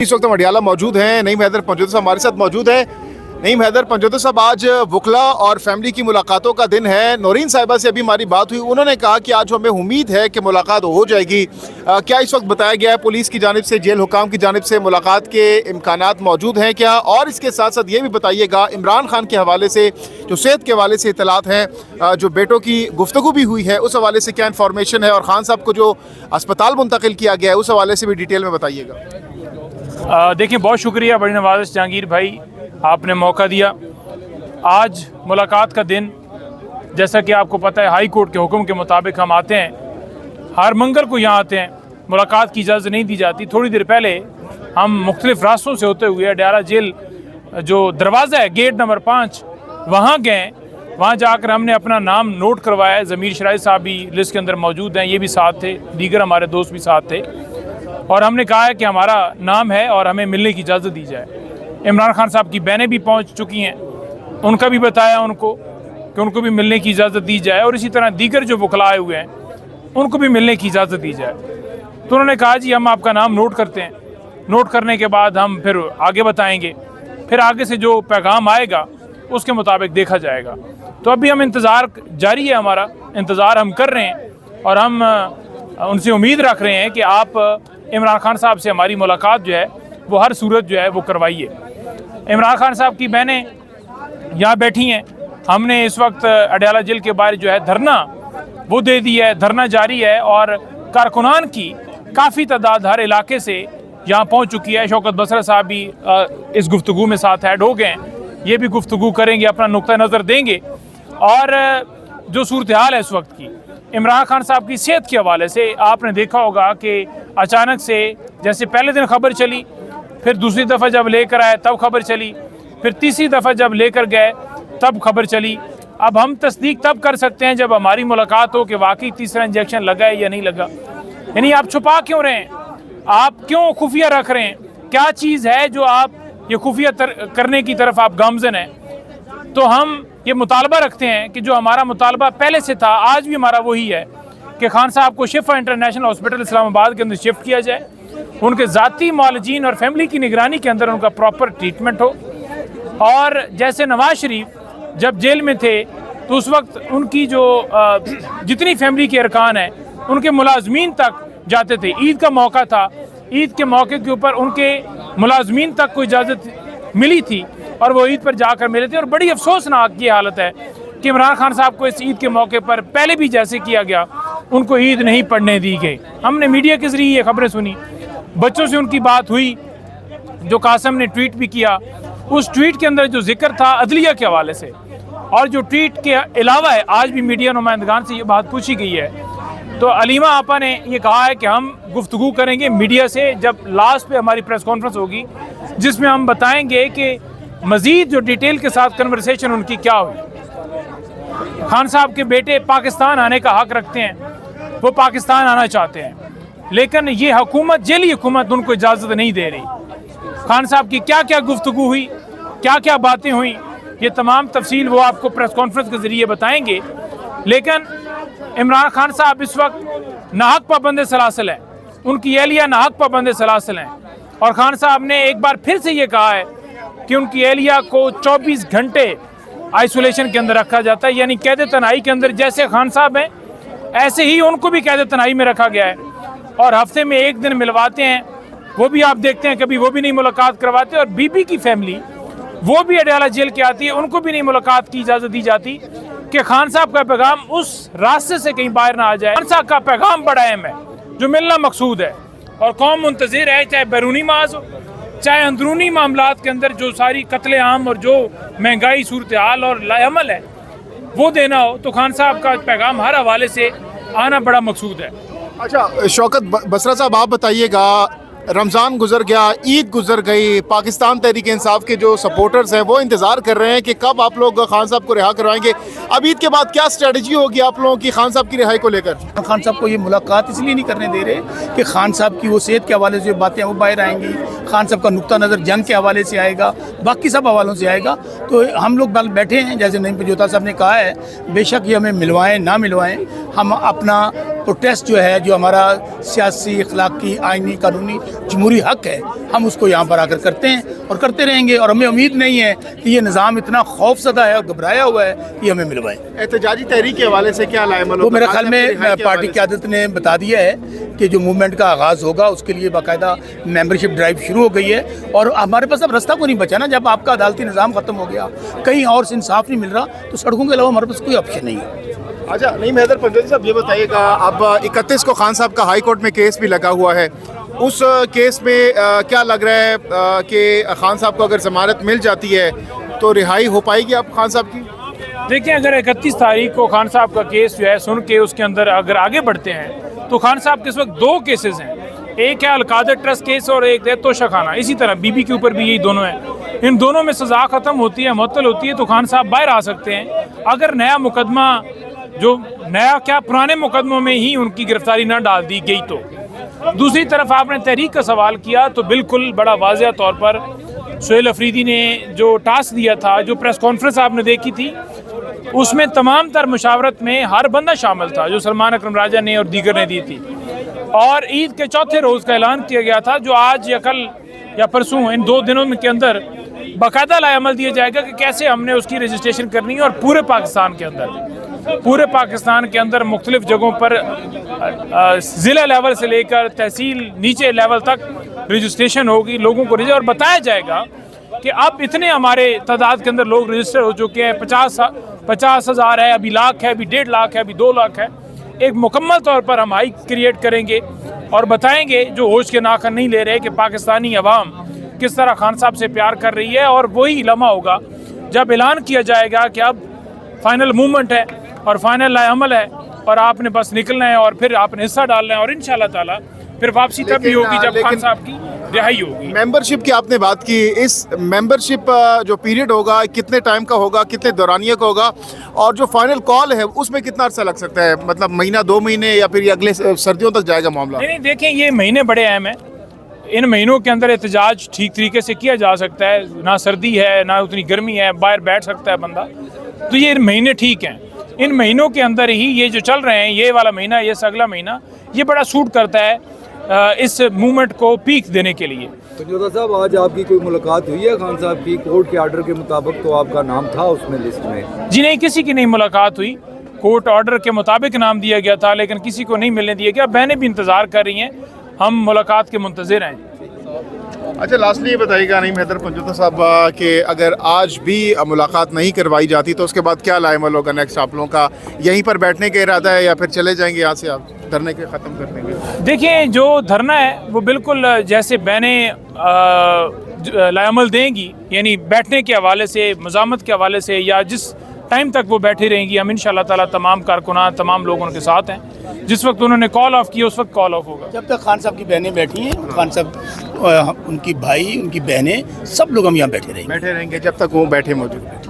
इस वक्त हम अडियाला मौजूद हैं। नईम हैदर पंजोता साहब हमारे साथ मौजूद हैं। नईम हैदर पंजोता साहब, आज वकला और फैमिली की मुलाकातों का दिन है। नौरीन साहिबा से अभी हमारी बात हुई, उन्होंने कहा कि आज हमें उम्मीद है कि मुलाकात हो जाएगी। क्या इस वक्त बताया गया है पुलिस की जानिब से, जेल हुकाम की जानिब से मुलाकात के इम्कानात मौजूद हैं क्या? और इसके साथ साथ ये भी बताइएगा, इमरान खान के हवाले से, जो सेहत के हवाले से इतलात हैं, जो बेटों की गुफ्तगू भी हुई है, उस हवाले से क्या इन्फॉर्मेशन है? और खान साहब को जो अस्पताल मुंतकिल किया गया है, उस हवाले से भी डिटेल में बताइएगा। देखिए, बहुत शुक्रिया बड़ी नवाज़ जहांगीर भाई, आपने मौका दिया। आज मुलाकात का दिन, जैसा कि आपको पता है, हाई कोर्ट के हुक्म के मुताबिक हम आते हैं, हर मंगल को यहाँ आते हैं। मुलाकात की इजाज़त नहीं दी जाती। थोड़ी देर पहले हम मुख्तलिफ़ रास्तों से होते हुए अडियाला जेल जो दरवाज़ा है, गेट नंबर 5, वहाँ गए। वहाँ जाकर हमने अपना नाम नोट करवाया। ज़मीर शराई साहब भी लिस्ट के अंदर मौजूद हैं, ये भी साथ थे, दीगर हमारे दोस्त भी साथ थे। और हमने कहा है कि हमारा नाम है और हमें मिलने की इजाज़त दी जाए। इमरान खान साहब की बहनें भी पहुंच चुकी हैं, उनका भी बताया उनको कि उनको भी मिलने की इजाज़त दी जाए, और इसी तरह दीगर जो वकला आए हुए हैं उनको भी मिलने की इजाज़त दी जाए। तो उन्होंने कहा जी हम आपका नाम नोट करते हैं, नोट करने के बाद हम फिर आगे बताएंगे, फिर आगे से जो पैगाम आएगा उसके मुताबिक देखा जाएगा। तो अभी हम इंतज़ार जारी है, हमारा इंतज़ार हम कर रहे हैं, और हम उनसे उम्मीद रख रहे हैं कि आप इमरान खान साहब से हमारी मुलाकात जो है वो हर सूरत जो है वो करवाइए। इमरान खान साहब की बहनें यहाँ बैठी हैं। हमने इस वक्त अडियाला जेल के बाहर जो है धरना वो दे दिया है, धरना जारी है, और कारकुनान की काफ़ी तादाद हर इलाके से यहाँ पहुँच चुकी है। शौकत बसरा साहब भी इस गुफ्तगू में साथ ऐड हो गए हैं, ये भी गुफ्तगू करेंगे, अपना नुक्ता नज़र देंगे। और जो सूरत हाल है इस वक्त की, इमरान खान साहब की सेहत के हवाले से आपने देखा होगा कि अचानक से, जैसे पहले दिन खबर चली, फिर दूसरी दफ़ा जब लेकर आए तब खबर चली, फिर तीसरी दफ़ा जब लेकर गए तब खबर चली। अब हम तस्दीक तब कर सकते हैं जब हमारी मुलाकात हो कि वाकई तीसरा इंजेक्शन लगा है या नहीं लगा। यानी आप छुपा क्यों रहे हैं? आप क्यों खुफिया रख रहे हैं? क्या चीज़ है जो आप ये खुफिया करने की तरफ आप गामज़न हैं? तो हम ये मुतालबा रखते हैं कि जो हमारा मुतालबा पहले से था, आज भी हमारा वही है कि खान साहब को शिफा इंटरनेशनल हॉस्पिटल इस्लामाबाद के अंदर शिफ्ट किया जाए, उनके ज़ाती मौलजीन और फैमिली की निगरानी के अंदर उनका प्रॉपर ट्रीटमेंट हो। और जैसे नवाज शरीफ जब जेल में थे तो उस वक्त उनकी जो जितनी फैमिली के अरकान हैं उनके मुलाजमीन तक जाते थे। ईद का मौका था, ईद के मौके के ऊपर उनके मुलाजमीन तक को इजाज़त मिली थी और वो ईद पर जाकर मिले थे। और बड़ी अफसोसनाक ये हालत है कि इमरान खान साहब को इस ईद के मौके पर पहले भी जैसे किया गया, उनको ईद नहीं पढ़ने दी गई। हमने मीडिया के ज़रिए ये खबरें सुनी, बच्चों से उनकी बात हुई, जो कासम ने ट्वीट भी किया। उस ट्वीट के अंदर जो जिक्र था अदलिया के हवाले से, और जो ट्वीट के अलावा है, आज भी मीडिया नुमाइंदगान से ये बात पूछी गई है। तो अलीमा आपा ने ये कहा है कि हम गुफ्तगू करेंगे मीडिया से जब लास्ट पे हमारी प्रेस कॉन्फ्रेंस होगी, जिसमें हम बताएंगे कि मज़ीद जो डिटेल के साथ कन्वर्सेशन उनकी क्या हुई। खान साहब के बेटे पाकिस्तान आने का हक़ रखते हैं, वो पाकिस्तान आना चाहते हैं, लेकिन ये हुकूमत, जेली हुकूमत उनको इजाज़त नहीं दे रही। खान साहब की क्या क्या गुफ्तगू हुई, क्या क्या बातें हुई, ये तमाम तफसील वो आपको प्रेस कॉन्फ्रेंस के ज़रिए बताएंगे। लेकिन इमरान खान साहब इस वक्त नाहक पाबंद सलासिल हैं, उनकी एहलिया नाहक पाबंद सलासिल हैं। और खान साहब ने एक बार फिर से ये कहा है कि उनकी एहलिया को 24 घंटे आइसोलेशन के अंदर रखा जाता है, यानी कैद तन्हाई के अंदर। जैसे खान साहब हैं ऐसे ही उनको भी कैद तन्हाई में रखा गया है, और हफ्ते में एक दिन मिलवाते हैं, वो भी आप देखते हैं कभी वो भी नहीं मुलाकात करवाते। और बीबी की फैमिली वो भी अडियाला जेल के आती है, उनको भी नहीं मुलाकात की इजाज़त दी जाती कि खान साहब का पैगाम उस रास्ते से कहीं बाहर ना आ जाए। खान साहब का पैगाम बड़ा अहम है, जो मिलना मकसूद है, और कौम मुंतज़िर है, चाहे बैरूनी माज हो, चाहे अंदरूनी मामलात के अंदर जो सारी कत्ले आम और जो महंगाई सूरत हाल और लाअमल है वो देना हो, तो खान साहब का पैगाम हर हवाले से आना बड़ा मकसूद है। अच्छा शौकत बसरा साहब, आप बताइएगा, रमज़ान गुजर गया, ईद गुजर गई, पाकिस्तान तहरीक इंसाफ के जो सपोर्टर्स हैं वो इंतज़ार कर रहे हैं कि कब आप लोग खान साहब को रिहा करवाएंगे। अब ईद के बाद क्या स्ट्रेटजी होगी आप लोगों की खान साहब की रिहाई को लेकर? खान साहब को ये मुलाकात इसलिए नहीं करने दे रहे कि खान साहब की वो सेहत के हवाले से जो बातें वो बाहर आएंगी, खान साहब का नुक्ता नज़र जंग के हवाले से आएगा, बाकी सब हवालों से आएगा। तो हम लोग बैठे हैं, जैसे नईम पंजोता साहब ने कहा है, बेशक ये हमें मिलवाएं ना मिलवाएं, हम अपना प्रोटेस्ट जो है, जो हमारा सियासी, अखलाकी, आइनी, कानूनी, जमहूरी हक है, हम उसको यहाँ पर आकर करते हैं और करते रहेंगे। और हमें उम्मीद नहीं है कि ये निज़ाम इतना खौफज़दा है और घबराया हुआ है कि हमें मिलवाए। एहतजाजी तहरीक के हवाले से क्या लाएमल? वो मेरे ख्याल में पार्टी क़यादत ने बता दिया है कि जो मूवमेंट का आगाज़ होगा उसके लिए बाकायदा मेंबरशिप ड्राइव शुरू हो गई है। और हमारे पास अब रास्ता को नहीं बचा ना, जब आपका अदालती निज़ाम ख़त्म हो गया, कहीं और से इंसाफ नहीं मिल रहा, तो सड़कों के अलावा हमारे पास कोई ऑप्शन नहीं है। अच्छा, नईम हैदर पंजोती साहब ये बताइएगा, अब 31 को खान साहब का हाई कोर्ट में केस भी लगा हुआ है, उस केस में क्या लग रहा है कि खान साहब को अगर ज़मानत मिल जाती है तो रिहाई हो पाएगी आप खान साहब की? देखिए, अगर 31 तारीख को खान साहब का केस जो है सुन के उसके अंदर अगर आगे बढ़ते हैं तो खान साहब के इस वक्त 2 केसेस हैं, एक है अलकादर ट्रस्ट केस और एक है तोशाखाना। इसी तरह बीबी के ऊपर भी यही दोनों हैं। इन दोनों में सज़ा ख़त्म होती है, मुअत्तल होती है, तो खान साहब बाहर आ सकते हैं। अगर नया मुकदमा, जो नया क्या पुराने मुकदमों में ही उनकी गिरफ्तारी न डाल दी गई तो। दूसरी तरफ आपने तहरीक का सवाल किया तो बिल्कुल बड़ा वाज़ेह तौर पर सुहेल अफरीदी ने जो टास्क दिया था, जो प्रेस कॉन्फ्रेंस आपने देखी थी, उसमें तमाम तर मुशावरत में हर बंदा शामिल था जो सलमान अकरम राजा ने और दीगर ने दी थी। और ईद के चौथे रोज़ का ऐलान किया गया था, जो आज या कल या परसों इन 2 दिनों के अंदर बाकायदा लाएमल दिया जाएगा कि कैसे हमने उसकी रजिस्ट्रेशन करनी है। और पूरे पाकिस्तान के अंदर मुख्तलिफ जगहों पर ज़िला लेवल से लेकर तहसील नीचे लेवल तक रजिस्ट्रेशन होगी, लोगों को और बताया जाएगा कि अब इतने हमारे तादाद के अंदर लोग रजिस्टर हो चुके हैं, 50,000 है, अभी लाख है, अभी 1.5 लाख है, अभी 2 लाख है। एक मुकम्मल तौर पर हम हाइक क्रिएट करेंगे और बताएंगे जो होश के नाखन नहीं ले रहे कि पाकिस्तानी अवाम किस तरह खान साहब से प्यार कर रही है। और वही लम्हा होगा जब ऐलान किया जाएगा कि अब फाइनल मूवमेंट है और फाइनल लाएअमल है और आपने बस निकलना है और फिर आपने हिस्सा डालना है और इंशाअल्लाह ताला फिर वापसी तब भी होगी जब खान साहब की रिहाई होगी। मेंबरशिप की आपने बात की, इस मेंबरशिप जो पीरियड होगा कितने टाइम का होगा, कितने दौरानिया का होगा, और जो फाइनल कॉल है उसमें कितना अर्सा लग सकता है? मतलब महीना, 2 महीने, या फिर ये अगले सर्दियों तक जाएगा मामला? नहीं, देखें, ये महीने बड़े अहम हैं। इन महीनों के अंदर एहतजाज ठीक तरीके से किया जा सकता है, ना सर्दी है ना उतनी गर्मी है, बाहर बैठ सकता है बंदा, तो ये महीने ठीक हैं। इन महीनों के अंदर ही ये जो चल रहे हैं, ये वाला महीना, ये अगला महीना, ये बड़ा सूट करता है इस मूवमेंट को पीक देने के लिए। पंजोता साहब, आज आपकी कोई मुलाकात हुई है खान साहब की? कोर्ट के आर्डर के मुताबिक तो आपका नाम था उसमें लिस्ट में? जी नहीं, किसी की नहीं मुलाकात हुई। कोर्ट ऑर्डर के मुताबिक नाम दिया गया था, लेकिन किसी को नहीं मिलने दिया गया। बहनें भी इंतज़ार कर रही हैं, हम मुलाकात के मुंतज़िर हैं। अच्छा, लास्टली ये बताइएगा नईम हैदर पंजोता साहब कि अगर आज भी मुलाकात नहीं करवाई जाती तो उसके बाद क्या लाएमल होगा नेक्स्ट आप लोगों का? यहीं पर बैठने का इरादा है या फिर चले जाएंगे यहाँ से आप धरने के ख़त्म कर देंगे? देखिए, जो धरना है वो बिल्कुल जैसे बहनें लाएमल देंगी, यानी बैठने के हवाले से, मज़ामत के हवाले से, या जिस टाइम तक वो बैठी रहेंगी, हम इंशाअल्लाह ताला तमाम कारकुनान, तमाम लोग उनके साथ हैं। जिस वक्त उन्होंने कॉल ऑफ किया उस वक्त कॉल ऑफ होगा। जब तक खान साहब की बहनें बैठी हैं, खान साहब, उनकी भाई, उनकी बहनें, सब लोग हम यहाँ बैठे रहेंगे जब तक वो बैठे मौजूद हैं।